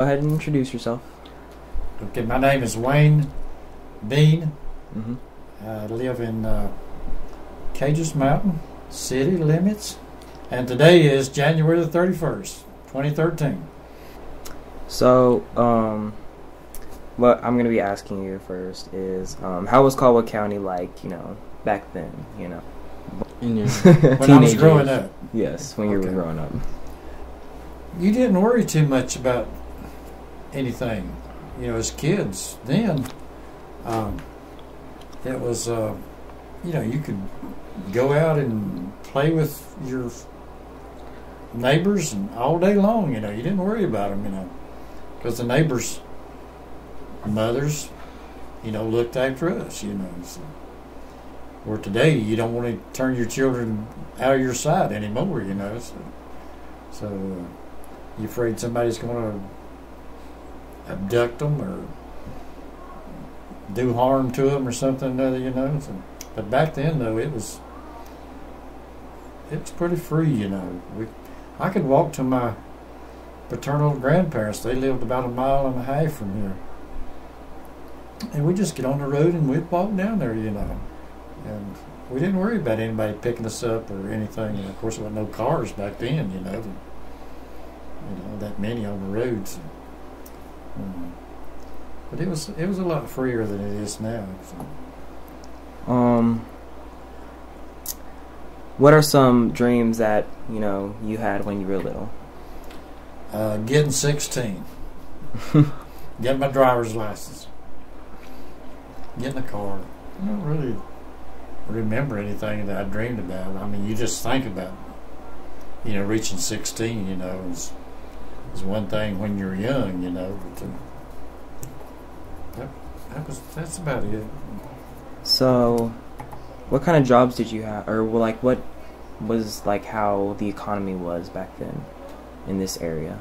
Go ahead and introduce yourself. Okay, my name is Wayne Beane. Mm-hmm. I live in Cages Mountain, city limits. And today is January the 31st, 2013. So, what I'm going to be asking you first is, how was Caldwell County like, back then, In your when I was growing up. Yes, when you were growing up. You didn't worry too much about anything. As kids then, it was, you could go out and play with your neighbors and all day long, you didn't worry about them, because the neighbors' mothers, looked after us, so. Where today you don't want to turn your children out of your sight anymore, so you're afraid somebody's going to abduct them or do harm to them or something or other, So, but back then, though, it was pretty free, I could walk to my paternal grandparents. They lived about 1.5 miles from here, and we'd just get on the road and we'd walk down there, and we didn't worry about anybody picking us up or anything. And of course, there wasn't no cars back then, that many on the roads. But it was a lot freer than it is now. So. What are some dreams that you had when you were little? Getting 16, getting my driver's license, getting a car. I don't really remember anything that I dreamed about. I mean, you just think about, reaching 16. Is one thing when you're young, but that's about it. So, what kind of jobs did you have, or what was how the economy was back then in this area?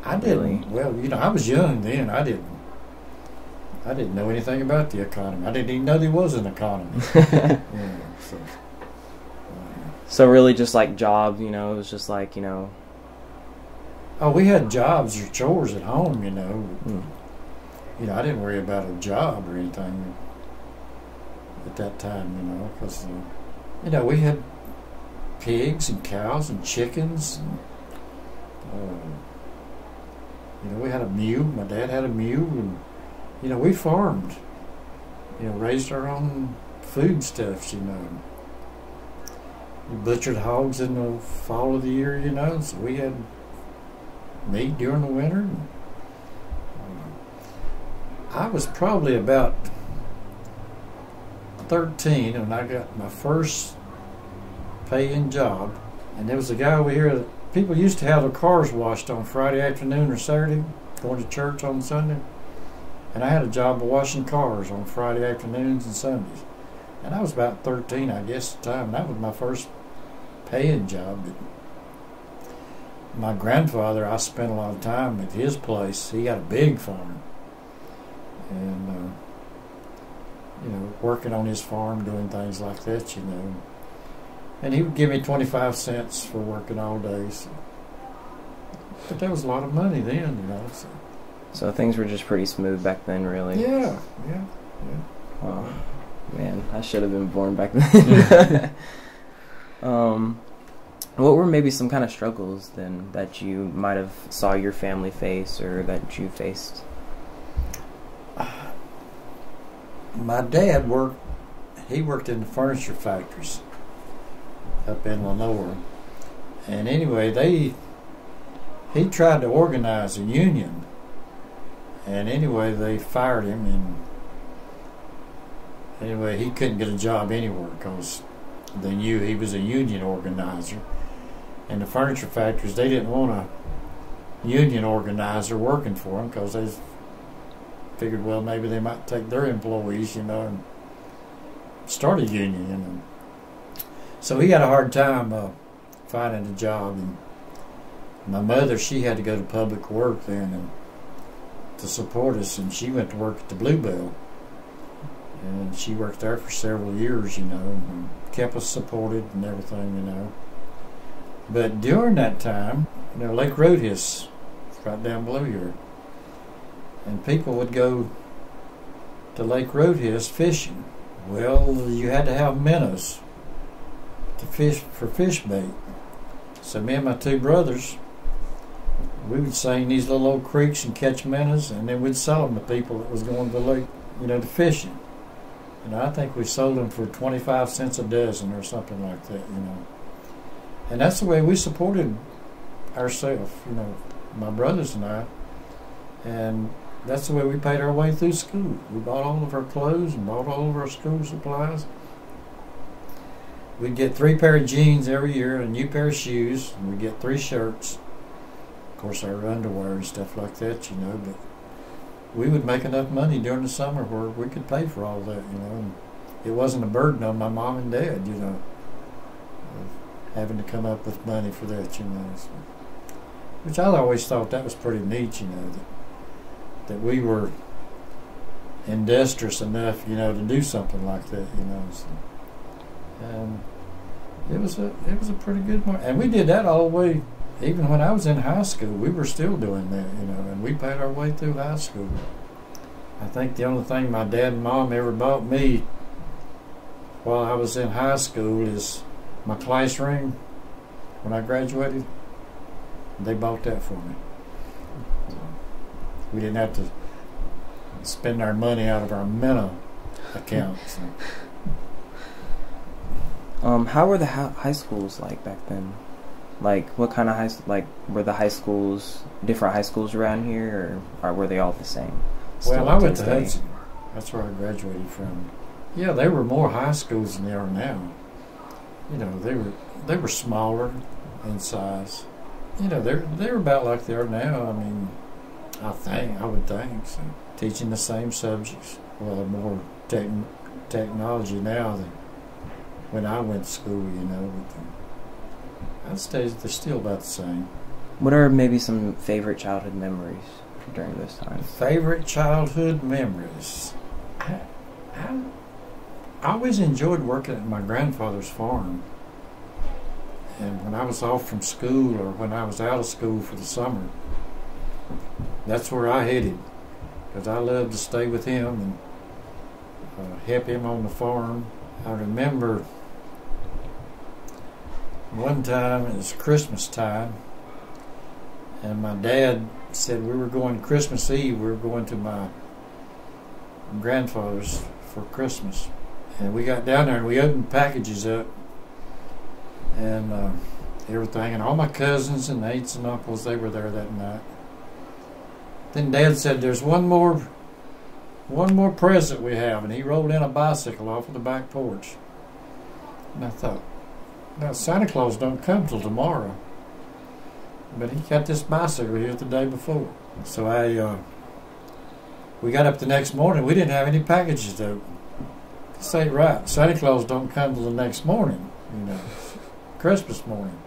I didn't. Well, I was young then. I didn't know anything about the economy. I didn't even know there was an economy. So really, just jobs. It was just Oh, we had jobs or chores at home. I didn't worry about a job or anything at that time. Because we had pigs and cows and chickens. And, we had a mule. My dad had a mule, and we farmed. Raised our own foodstuffs. We butchered hogs in the fall of the year. So we had meat during the winter. I was probably about 13 when I got my first paying job, and there was a guy over here that people used to have their cars washed on Friday afternoon or Saturday, going to church on Sunday, and I had a job of washing cars on Friday afternoons and Sundays, and I was about 13, I guess, at the time. That was my first paying job. My grandfather, I spent a lot of time at his place. He had a big farm, and working on his farm, doing things like that, and he would give me 25 cents for working all day. So. But that was a lot of money then, So things were just pretty smooth back then, really. Yeah. Wow, man, I should have been born back then. What were maybe some kind of struggles then that you might have saw your family face or that you faced? My dad worked in the furniture factories up in Lenore. And anyway, he tried to organize a union. And anyway, they fired him, and anyway, he couldn't get a job anywhere because they knew he was a union organizer. And the furniture factories, they didn't want a union organizer working for them because they figured, well, maybe they might take their employees, and start a union. So he had a hard time finding a job. And my mother, she had to go to public work then and to support us, and she went to work at the Bluebell. And she worked there for several years, and kept us supported and everything, But during that time, Lake Roadhouse, right down below here, and people would go to Lake Roadhouse fishing. Well, you had to have minnows to fish for fish bait. So me and my two brothers, we would seine these little old creeks and catch minnows, and then we'd sell them to people that was going to the lake, to fishing. I think we sold them for 25 cents a dozen or something like that, And that's the way we supported ourselves, my brothers and I. And that's the way we paid our way through school. We bought all of our clothes and bought all of our school supplies. We'd get 3 pair of jeans every year, a new pair of shoes, and we'd get 3 shirts. Of course, our underwear and stuff like that, but we would make enough money during the summer where we could pay for all that, and it wasn't a burden on my mom and dad, of having to come up with money for that, So, which I always thought that was pretty neat, that we were industrious enough, to do something like that, So, and it was a pretty good one, and we did that all the way. Even when I was in high school, we were still doing that, and we paid our way through high school. I think the only thing my dad and mom ever bought me while I was in high school is my class ring when I graduated. They bought that for me. We didn't have to spend our money out of our minnow account. So. How were the high schools like back then? Like, what kind of were the high schools, different high schools around here, or were they all the same? Well, I went to Hudson. That's where I graduated from. Yeah, there were more high schools than there are now. They were smaller in size. They're about like they are now. I would think. So, teaching the same subjects. Well, more technology now than when I went to school, but I'd say they're still about the same. What are maybe some favorite childhood memories during those times? Favorite childhood memories? I always enjoyed working at my grandfather's farm. And when I was off from school or when I was out of school for the summer, that's where I headed. Because I loved to stay with him and help him on the farm. I remember one time, it was Christmas time, and my dad said we were going Christmas Eve, we were going to my grandfather's for Christmas. And we got down there and we opened packages up and everything, and all my cousins and aunts and uncles, they were there that night. Then Dad said, there's one more present we have, and he rolled in a bicycle off of the back porch. And I thought, now, Santa Claus don't come till tomorrow. But he got this bicycle here the day before. So we got up the next morning. We didn't have any packages to open. This ain't right. Santa Claus don't come till the next morning, Christmas morning.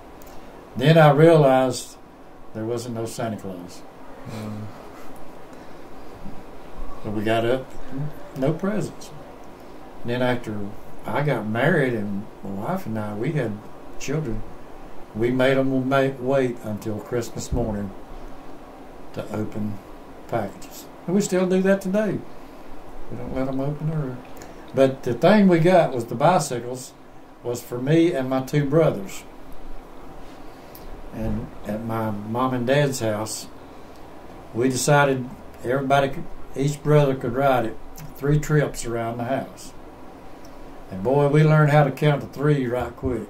Then I realized there wasn't no Santa Claus. So we got up, no presents. And then after I got married and my wife and I, we had children, we made them wait until Christmas morning to open packages. And we still do that today. We don't let them open early. But the thing we got was the bicycles was for me and my 2 brothers. And at my mom and dad's house, we decided each brother could ride it 3 trips around the house. And boy, we learned how to count to 3 right quick.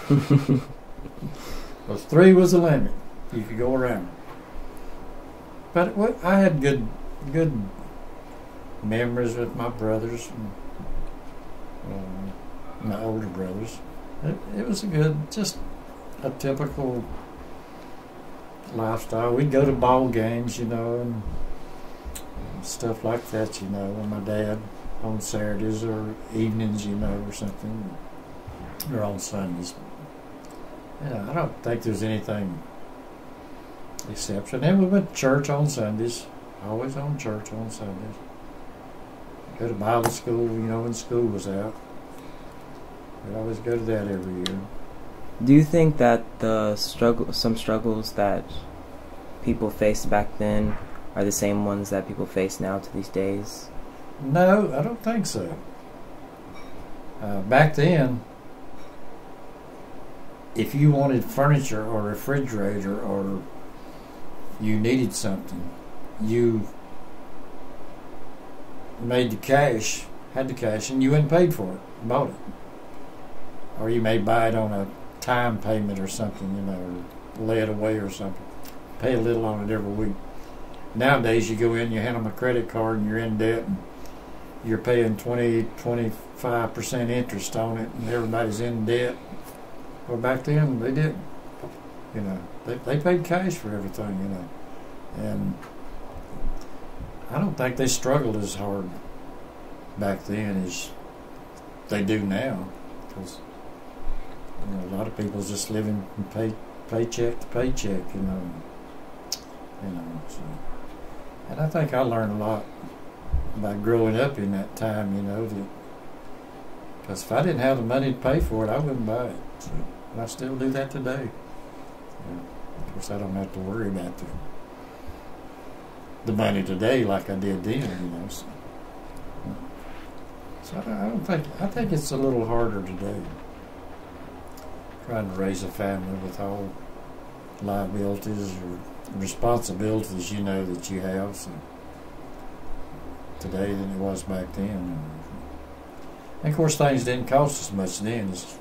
Because 3 was the limit. You could go around. But I had good memories with my brothers and my older brothers. It was just a typical lifestyle. We'd go to ball games, and stuff like that, with my dad on Saturdays or evenings, or something, or on Sundays. Yeah, I don't think there's anything exception. And we went to church on Sundays, always on church on Sundays. Go to Bible school, when school was out. We'd always go to that every year. Do you think that some struggles that people faced back then are the same ones that people face now to these days? No, I don't think so. Back then, if you wanted furniture or refrigerator or you needed something, you made the cash, had the cash, and you went and paid for it, bought it. Or you may buy it on a time payment or something, you know, or lay it away or something. Pay a little on it every week. Nowadays, you go in, you hand them a credit card, and you're in debt, and you're paying 25% interest on it, and everybody's in debt. Well, back then, they didn't. You know, they paid cash for everything, you know. And I don't think they struggled as hard back then as they do now. Because, you know, a lot of people's just living from paycheck to paycheck, you know. So. And I think I learned a lot by growing up in that time, you know. Because if I didn't have the money to pay for it, I wouldn't buy it. So, and I still do that today. Of course, I don't have to worry about the money today like I did then, you know. So I don't think. I think it's a little harder today. Trying to raise a family with all liabilities or responsibilities, you know, that you have. So today than it was back then. And of course, things didn't cost as much then as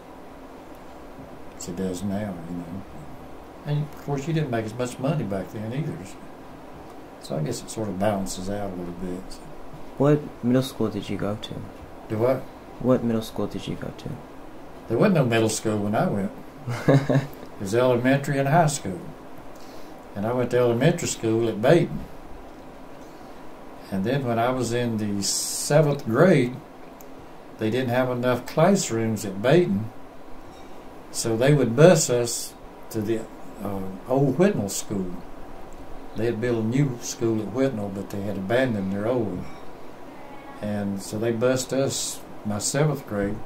it does now, you know. And of course, you didn't make as much money back then either. So I guess it sort of balances out a little bit. What middle school did you go to? Do what? What middle school did you go to? There wasn't no middle school when I went. It was elementary and high school. And I went to elementary school at Beane. And then when I was in the 7th grade, they didn't have enough classrooms at Beane, so they would bus us to the old Whitnell school. They had built a new school at Whitnell, but they had abandoned their old one. And so they bused us, my 7th grade,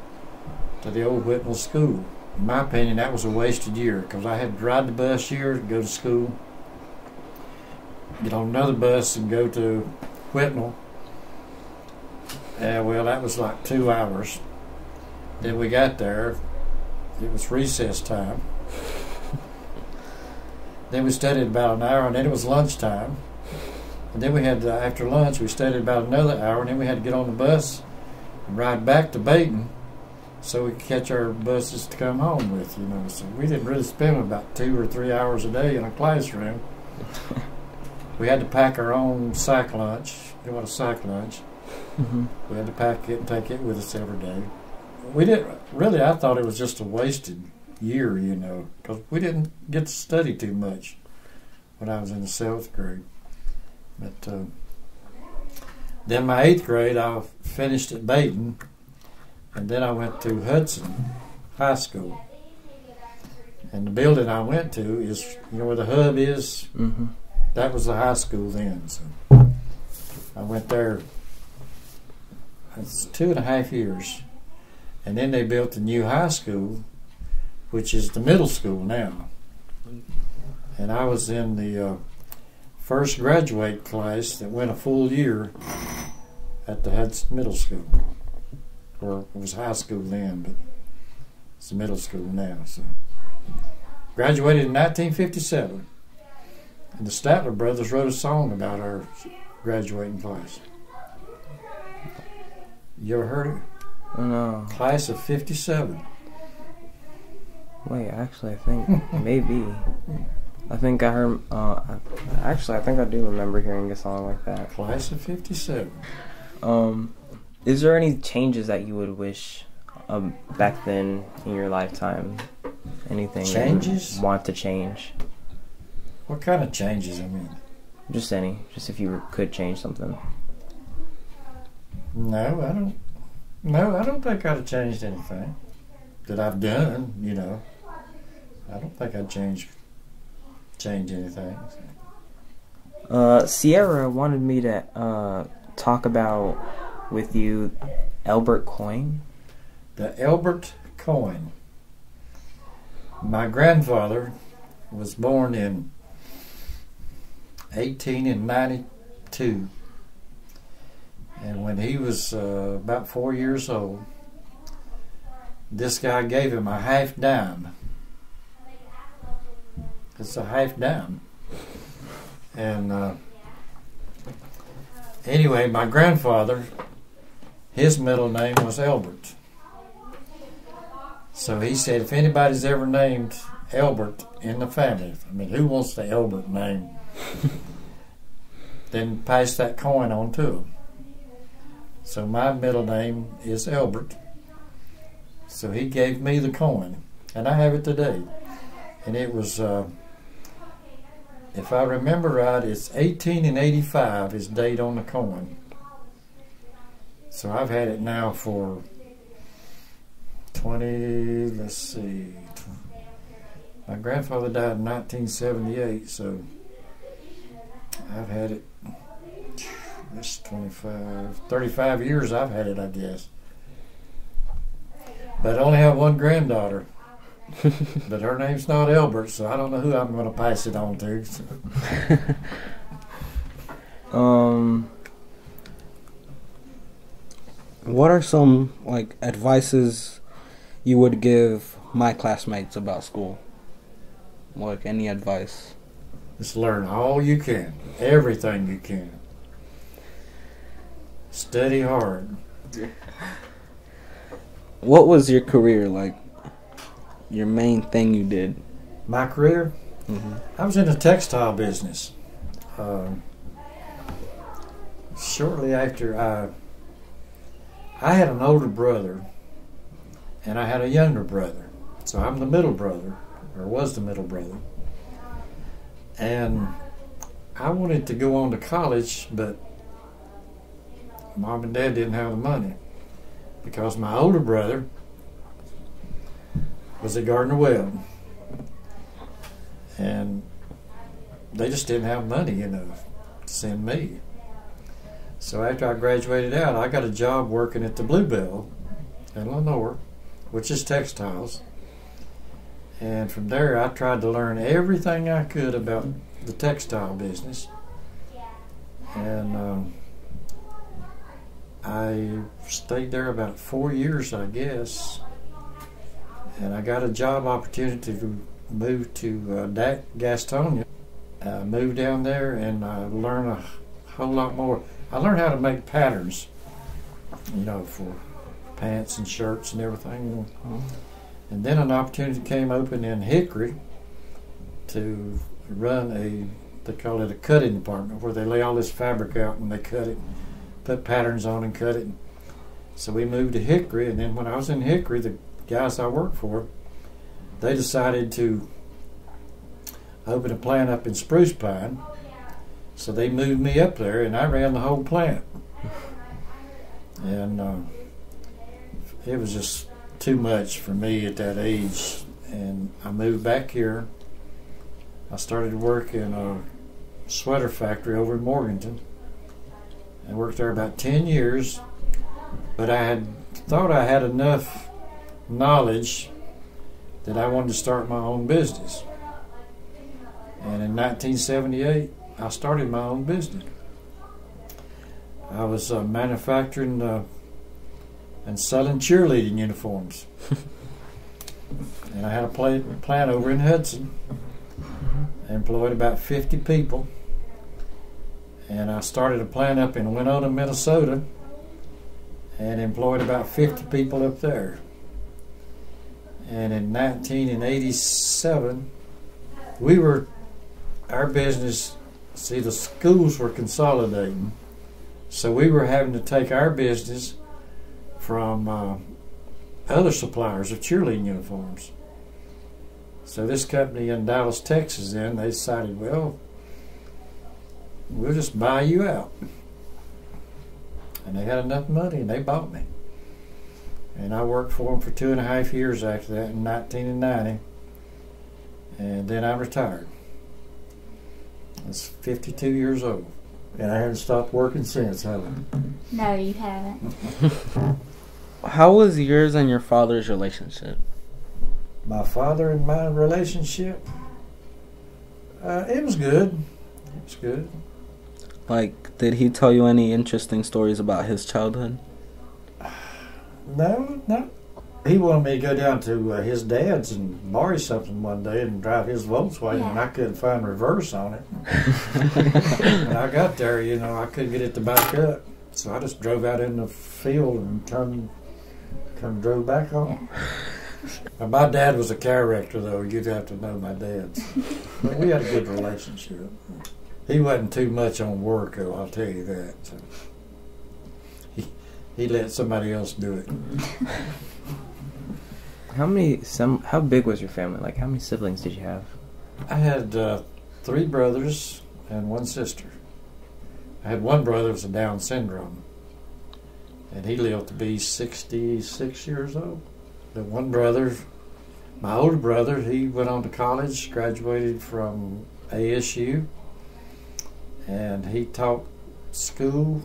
to the old Whitnell school. In my opinion, that was a wasted year, because I had to ride the bus here to go to school, get on another bus and go to Whitnell. Well, that was like 2 hours. Then we got there. It was recess time. Then we studied about an hour, and then it was lunchtime. And then we had, after lunch, we studied about another hour, and then we had to get on the bus and ride back to Beane so we could catch our buses to come home with, you know. So we didn't really spend about 2 or 3 hours a day in a classroom. We had to pack our own sack lunch. You know what a sack lunch? Mm-hmm. We had to pack it and take it with us every day. We didn't really. I thought it was just a wasted year, you know, because we didn't get to study too much when I was in the 7th grade. But then my 8th grade, I finished at Beane, and then I went to Hudson High School. And the building I went to is, you know where the hub is? Mm-hmm. That was the high school then. So I went there. It's 2.5 years. And then they built the new high school, which is the middle school now. And I was in the first graduate class that went a full year at the Hudson Middle School. Or it was high school then, but it's the middle school now. So graduated in 1957. And the Statler brothers wrote a song about our graduating class. You ever heard it? No. Class of 57. Wait, actually, I think maybe. I think I heard. Actually, I think I do remember hearing a song like that. Class of 57. Is there any changes that you would wish back then in your lifetime? Anything changes? That you want to change? What kind of changes? I mean, just any. Just if you could change something. No, I don't. No, I don't think I'd have changed anything that I've done. You know, I don't think I'd change anything. Sierra wanted me to talk about with you Albert coin. The Albert coin. My grandfather was born in 1892, 2. And when he was about 4 years old, this guy gave him a half dime. It's a half dime. And anyway, my grandfather, his middle name was Albert. So he said, if anybody's ever named Albert in the family, I mean, who wants the Albert name? Then pass that coin on to him. So my middle name is Albert. So he gave me the coin, and I have it today. And it was, if I remember right, it's 1885 is date on the coin. So I've had it now for 20, let's see. My grandfather died in 1978, so I've had it, that's 35 years I've had it, I guess. But I only have one granddaughter. But her name's not Albert, so I don't know who I'm going to pass it on to. So. What are some advices you would give my classmates about school? Any advice? Just learn all you can, everything you can. Study hard. What was your career like? Your main thing you did? My career? Mm-hmm. I was in the textile business. Shortly after I had an older brother and I had a younger brother. So I'm the middle brother, or was the middle brother. And I wanted to go on to college, but Mom and Dad didn't have the money because my older brother was at Gardner Webb, and they just didn't have money, to send me. So after I graduated out, I got a job working at the Bluebell in Lenore, which is textiles. And from there, I tried to learn everything I could about the textile business. And I stayed there about 4 years, I guess. And I got a job opportunity to move to Gastonia. I moved down there and I learned a whole lot more. I learned how to make patterns, for pants and shirts and everything. And then an opportunity came open in Hickory to run they call it a cutting department, where they lay all this fabric out and they cut it, put patterns on and cut it. So we moved to Hickory, and then when I was in Hickory, the guys I worked for, they decided to open a plant up in Spruce Pine. So they moved me up there, and I ran the whole plant. And it was just too much for me at that age. And I moved back here. I started to work in a sweater factory over in Morganton. I worked there about 10 years. But I had thought I had enough knowledge that I wanted to start my own business. And in 1978, I started my own business. I was manufacturing and selling cheerleading uniforms. And I had a plant over in Hudson. I employed about 50 people. And I started a plant up in Winona, Minnesota, and employed about 50 people up there. And in 1987, our business, the schools were consolidating, so we were having to take our business from other suppliers of cheerleading uniforms. So this company in Dallas, Texas, they decided, well, we'll just buy you out. And they had enough money, and they bought me. And I worked for them for 2.5 years after that, in 1990. And then I retired. I was 52 years old. And I haven't stopped working since, have I? No, you haven't. How was yours and your father's relationship? My father and my relationship? It was good. It was good. Like, did he tell you any interesting stories about his childhood? No, no. He wanted me to go down to his dad's and borrow something one day and drive his Volkswagen, and I couldn't find reverse on it. When I got there, I couldn't get it to back up. So I just drove out in the field and drove back home. Now, my dad was a character, though. You'd have to know my dad. But we had a good relationship. He wasn't too much on work, though, I'll tell you that. So he let somebody else do it. How big was your family? Like, how many siblings did you have? I had 3 brothers and 1 sister. I had one brother with Down syndrome, and he lived to be 66 years old. The one brother, my older brother, he went on to college, graduated from ASU, and he taught school.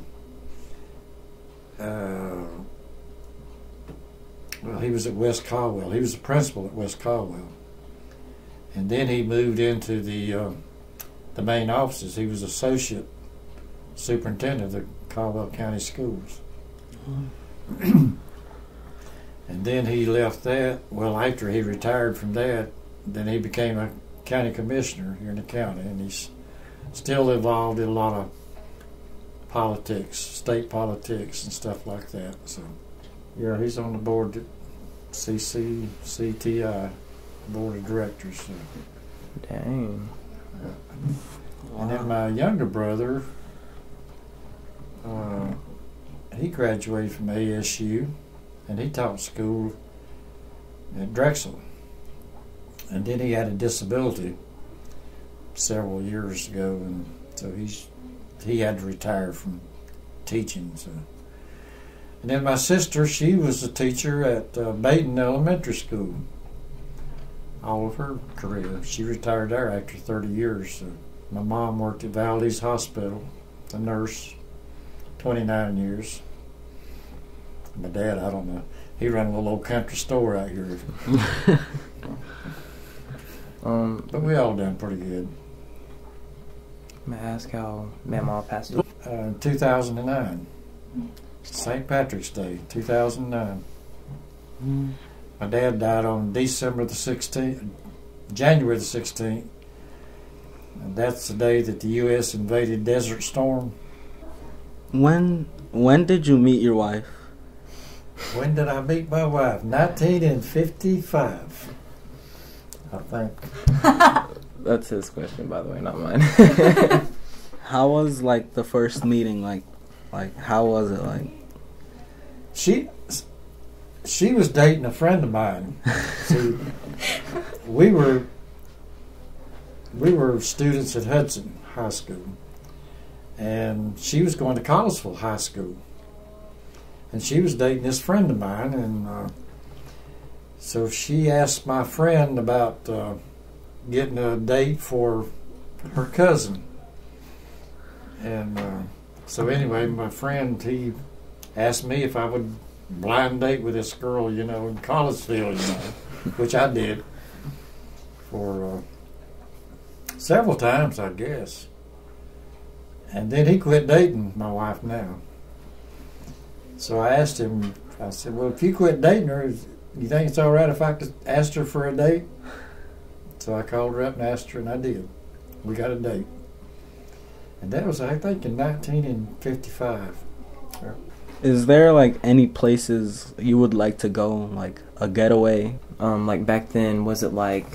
Well, he was at West Caldwell. He was the principal at West Caldwell. And then he moved into the main offices. He was associate superintendent of the Caldwell County Schools. And then he left that. Well, after he retired from that, then he became a county commissioner here in the county, and he's still involved in a lot of politics, state politics and stuff like that. So, yeah, he's on the board at CTI, board of directors. So. Dang. And then my younger brother, he graduated from ASU, and he taught school at Drexel. And then he had a disability several years ago, and so he had to retire from teaching. So. And then my sister, she was a teacher at Beane Elementary School all of her career. She retired there after 30 years. So my mom worked at Valdez Hospital, a nurse, 29 years. My dad, I don't know. He ran a little old country store out here. But we all done pretty good. May I ask how Mama passed away? 2009. St. Patrick's Day, 2009. My dad died on January the 16th. And that's the day that the U.S. invaded Desert Storm. When did you meet your wife? When did I meet my wife? 1955, I think. That's his question, by the way, not mine. How was, like, the first meeting? Like how was it like? She was dating a friend of mine. See, we were students at Hudson High School, and she was going to Collinsville High School, and she was dating this friend of mine, and so she asked my friend about getting a date for her cousin, and so anyway, my friend, he asked me if I would blind date with this girl, in Collinsville, which I did for several times, I guess. And then he quit dating my wife now. So I asked him, I said, well, if you quit dating her, you think it's all right if I could ask her for a date? So I called her up and asked her, and I did. We got a date. And that was, I think, in 1955. Is there, like, any places you would like to go, like a getaway? Like back then, was it like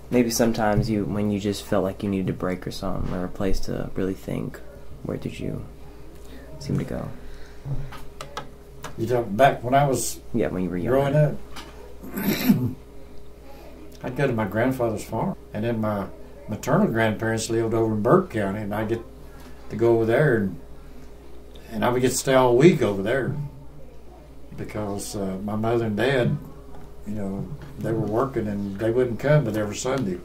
maybe sometimes when you just felt like you needed a break or something, or a place to really think? Where did you seem to go? You talking back when I was when you were young. growing up? I'd go to my grandfather's farm, and then my maternal grandparents lived over in Burke County, and I'd get to go over there, and I would get to stay all week over there because my mother and dad, they were working and they wouldn't come but every Sunday.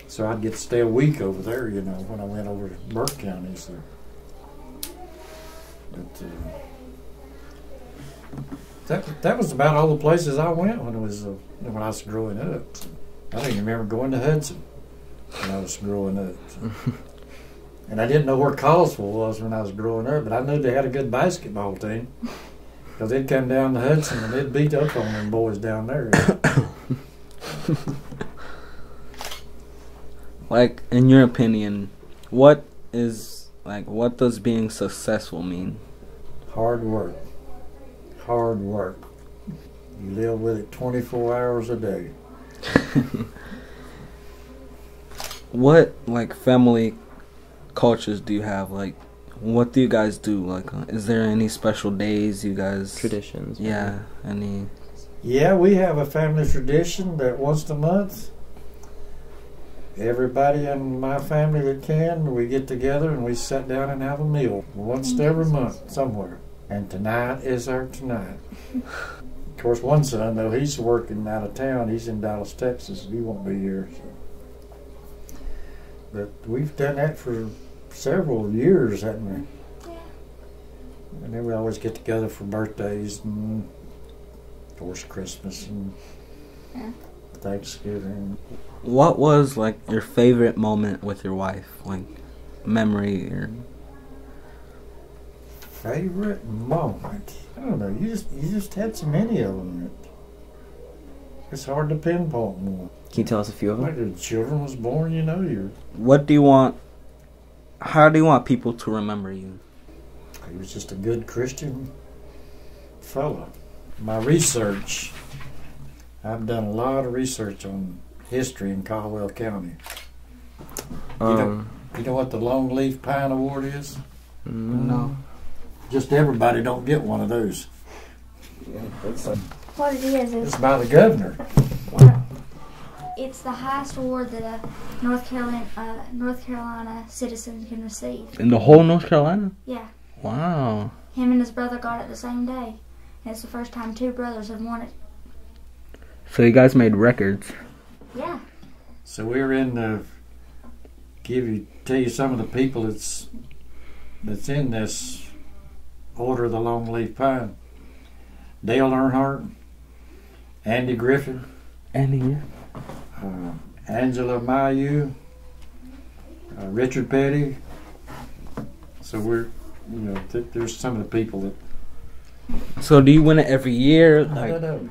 So I'd get to stay a week over there, when I went over to Burke County. So. But that was about all the places I went when I was growing up. I don't even remember going to Hudson when I was growing up. So. And I didn't know where Collinsville was when I was growing up, but I knew they had a good basketball team. Because they'd come down to Hudson and they'd beat up on them boys down there. Like, in your opinion, what does being successful mean? Hard work. Hard work. You live with it 24 hours a day. What, like, family cultures do you have? Like, what do you guys do? Like, is there any special days you guys... Traditions. Yeah, any... Yeah, we have a family tradition that once a month, everybody in my family that can, we get together and we sit down and have a meal once every month somewhere. And tonight is our tonight. Of course, one son, though, he's working out of town. He's in Dallas, Texas. He won't be here. So. But we've done that for several years, haven't we? Yeah. And then we always get together for birthdays and, of course, Christmas and Thanksgiving. What was, like, your favorite moment with your wife? Like, memory or... Favorite moment? I don't know. You just had so many of them that it's hard to pinpoint one. Can you tell us a few of them? Like the children was born, you know, What do you want... How do you want people to remember you? he was just a good Christian fella. My research, I've done a lot of research on history in Caldwell County. You know what the Longleaf Pine Award is? No. Just everybody don't get one of those. What it is It's by the governor. it's the highest award that a North Carolina citizen can receive. In the whole North Carolina? Yeah. Wow. Him and his brother got it the same day. And it's the first time two brothers have won it. So you guys made records. Yeah. So we're in the tell you some of the people that's in this Order of the Longleaf Pine. Dale Earnhardt, Andy Griffin, Angela Mayu, Richard Petty. So we're, there's some of the people that. So do you win it every year? No.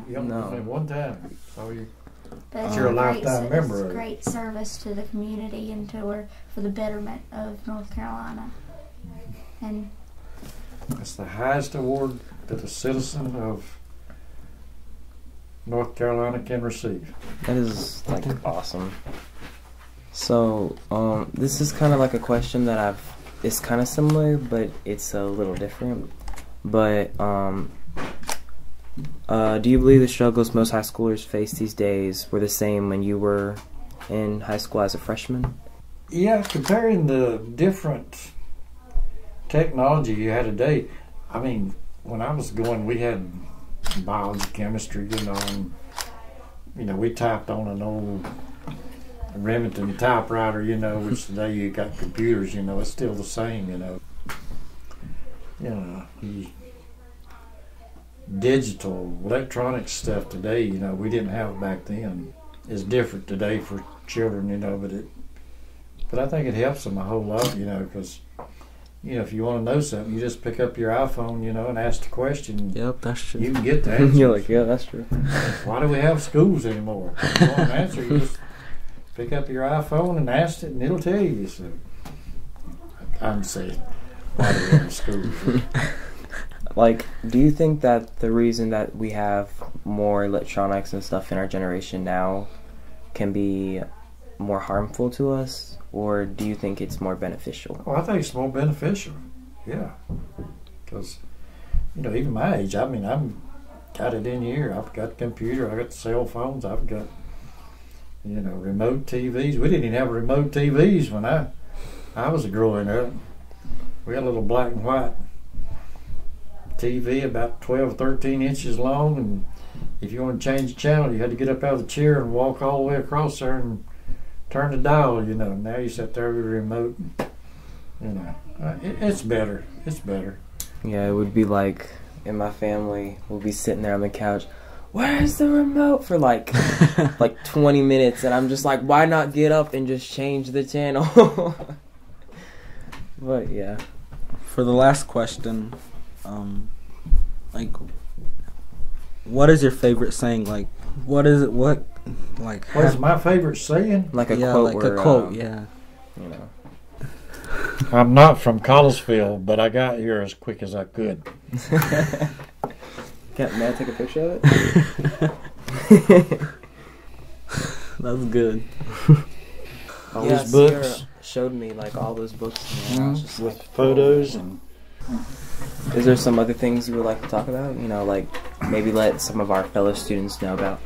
You only No. win it one time. So But you're a it's lifetime member of It's it. great service to the community and for the betterment of North Carolina. And it's the highest award that a citizen of North Carolina can receive. That is like awesome. So, this is kind of like a question that it's kind of similar, but it's a little different. But, do you believe the struggles most high schoolers face these days were the same when you were in high school as a freshman? Yeah, comparing the different technology you had today. I mean, when I was going, we had biology, chemistry, and, we typed on an old Remington typewriter, which today you got computers, it's still the same, the digital, electronic stuff today, we didn't have back then. It's different today for children, but I think it helps them a whole lot, because if you want to know something, you just pick up your iPhone, and ask the question. Yep, that's true. You can get the answer. You're like, yeah, that's true. Why do we have schools anymore? If you want an answer, you just pick up your iPhone and ask it, and it'll tell you. So I'm saying, why do we have schools? Like, do you think that the reason that we have more electronics and stuff in our generation now can be more harmful to us? Or do you think it's more beneficial? Well, I think it's more beneficial, yeah. Because, even my age, I've got it in here. I've got the computer, I've got the cell phones, I've got, remote TVs. We didn't even have remote TVs when I was growing up. We had a little black and white TV about 12, 13 inches long, and if you want to change the channel, you had to get up out of the chair and walk all the way across there and turn the dial, Now you sit there with a remote. It's better. It's better. Yeah, it would be like, in my family, we'll be sitting there on the couch, where's the remote? For like 20 minutes, and I'm just like, why not get up and just change the channel? But yeah. For the last question, like, what is your favorite saying? Like, what is it? What What's my favorite saying? Like a yeah, quote. like where, a quote. Yeah. You know. I'm not from Collinsville, but I got here as quick as I could. May I take a picture of it? That's good. All Yeah, these books Sierra showed me like all those books. And I was just with like, photos and. Is there some other things you would like to talk about? You know, like maybe let some of our fellow students know about.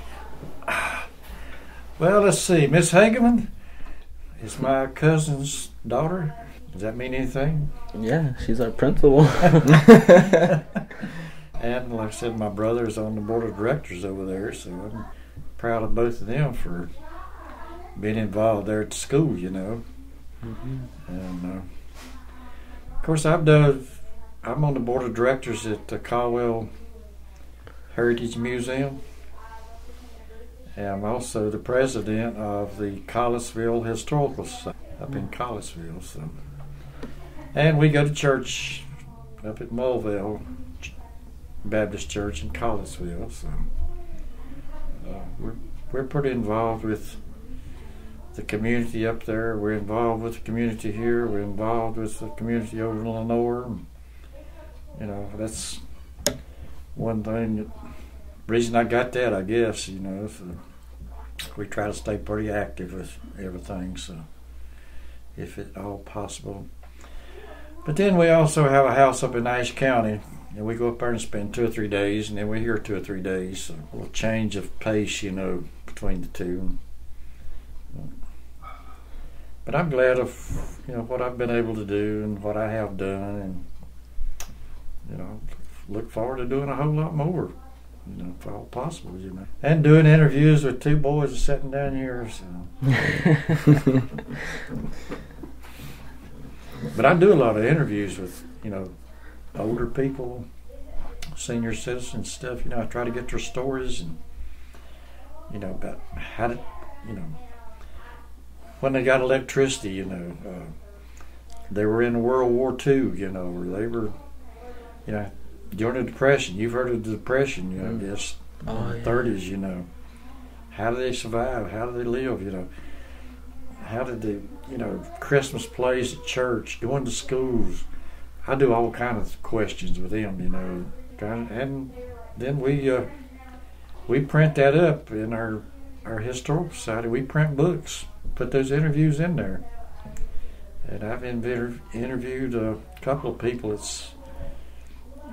Well, let's see. Miss Hageman is my cousin's daughter. Does that mean anything? Yeah, she's our principal. And like I said, my brother's on the board of directors over there, so I'm proud of both of them for being involved there at the school, you know. Mm-hmm. And of course, I'm on the board of directors at the Caldwell Heritage Museum. And I'm also the president of the Collinsville Historical Society up in Collinsville. So. And we go to church up at Mulville Baptist Church in Collinsville. So we're pretty involved with the community up there. We're involved with the community here. We're involved with the community over in Lenore. You know, that's one thing. Reason I got that, I guess, you know. So we try to stay pretty active with everything, so if at all possible. But then we also have a house up in Ashe County, and we go up there and spend 2 or 3 days, and then we're here 2 or 3 days. So a little change of pace, you know, between the two. But I'm glad of, you know, what I've been able to do and what I have done, and you know, look forward to doing a whole lot more, you know, if all possible, you know. And doing interviews with 2 boys sitting down here, so. But I do a lot of interviews with, you know, older people, senior citizens stuff. You know, I try to get their stories and, you know, about how to, you know, when they got electricity, you know, they were in World War II, you know, or they were, you know, during the Depression. You've heard of the Depression, you know, I guess, in the 30s, you know. How did they survive? How did they live, you know? How did they, you know, Christmas plays at church, going to schools. I do all kinds of questions with them, you know. And then we print that up in our historical society. We print books, put those interviews in there. And I've interviewed a couple of people that's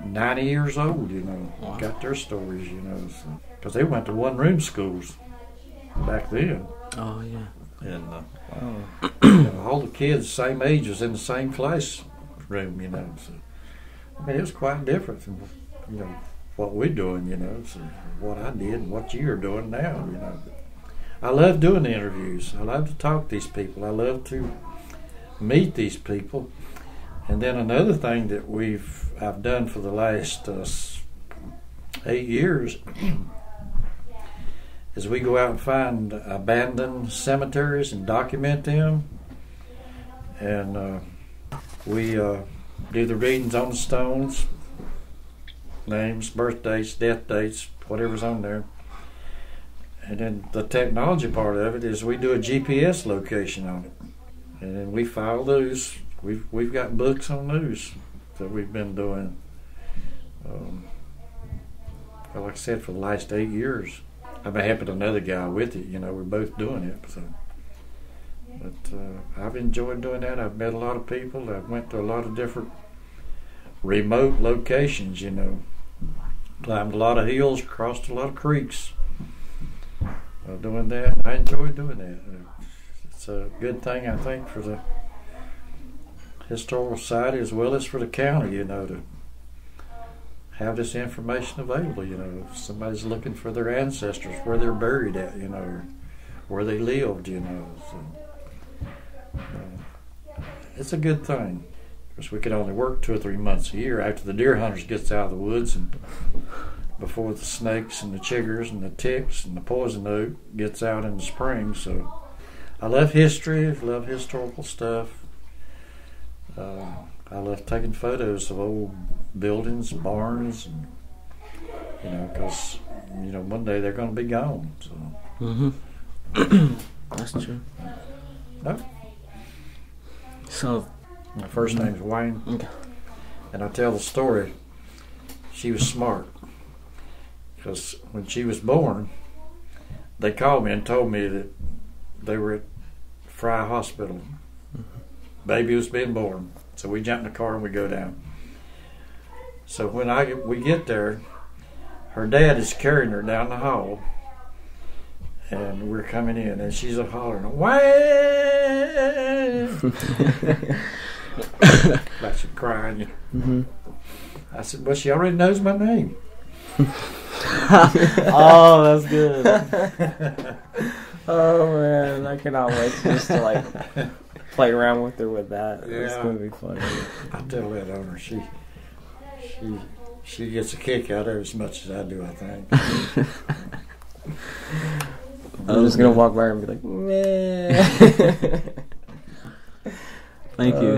90 years old, you know, wow. Got their stories, you know, because they went to one-room schools back then. Oh, yeah. And you know, all the kids, same age, was in the same classroom, you know. So I mean, it was quite different from, you know, what we're doing, you know, so what I did and what you're doing now, you know. But I love doing the interviews. I love to talk to these people. I love to meet these people. And then another thing that I've done for the last 8 years is we go out and find abandoned cemeteries and document them. And we do the readings on the stones, names, birthdays, death dates, whatever's on there. And then the technology part of it is we do a GPS location on it. And then we file those. We've got books on those that we've been doing. Like I said, for the last 8 years. I've been helping another guy with it. You know, we're both doing it. So, but I've enjoyed doing that. I've met a lot of people. I've went to a lot of different remote locations. You know, climbed a lot of hills, crossed a lot of creeks. Doing that, I enjoy doing that. It's a good thing, I think, for the Historical Society as well as for the county, you know, to have this information available, you know. If somebody's looking for their ancestors, where they're buried at, you know, or where they lived, you know. So, it's a good thing. Of course, we can only work 2 or 3 months a year after the deer hunters gets out of the woods and before the snakes and the chiggers and the ticks and the poison oak gets out in the spring. So I love history, love historical stuff. I love taking photos of old buildings, barns, and because one day they're going to be gone. So. That's true. No. So, My first name's Wayne, okay. and I tell the story. She was smart because when she was born, they called me and told me that they were at Fry Hospital. Baby was being born, so we jump in the car and we go down. So when we get there, her dad is carrying her down the hall, and we're coming in, and she's hollering, "Wayne!" Like she's crying. Mm-hmm. I said, "Well, she already knows my name." Oh, that's good. Oh man, I cannot wait just to play around with her with that. It's Yeah. gonna be funny. I tell that on her. She gets a kick out of it as much as I do, I think. I'm just gonna walk by her and be like, man. Thank you.